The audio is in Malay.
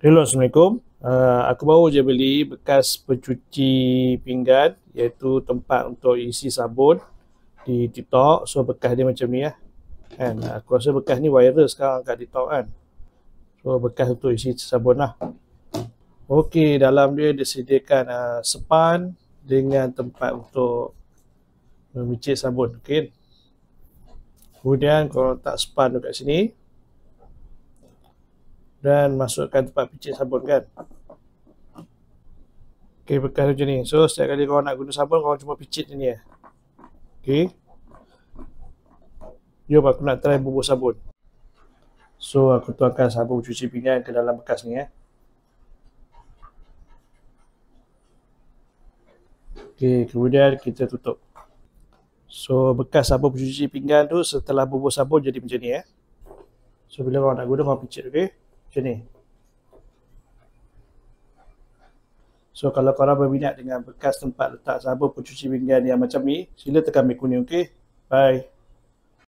Hello, Assalamualaikum. Aku baru je beli bekas pencuci pinggan, iaitu tempat untuk isi sabun di TikTok. So bekas dia macam ni lah. Kan? Aku rasa bekas ni viral sekarang kat TikTok kan. So bekas untuk isi sabun lah. Okey, dalam dia disediakan sepan dengan tempat untuk memicit sabun. Okey. Kemudian korang letak sepan tu kat sini. Dan masukkan tempat picit sabun kan. Okey, bekas macam ni. So setiap kali korang nak guna sabun, korang cuma picit ni ya. Okey. Jom aku nak try bubur sabun. So aku tuangkan sabun cuci pinggan ke dalam bekas ni ya. Okey, kemudian kita tutup. So bekas sabun cuci pinggan tu setelah bubur sabun jadi macam ni ya. So bila korang nak guna, korang picit, okey? Macam ni. So kalau korang berminat dengan bekas tempat letak sabun pencuci pinggan yang macam ni, sila tekan beg kuning, okey? Bye.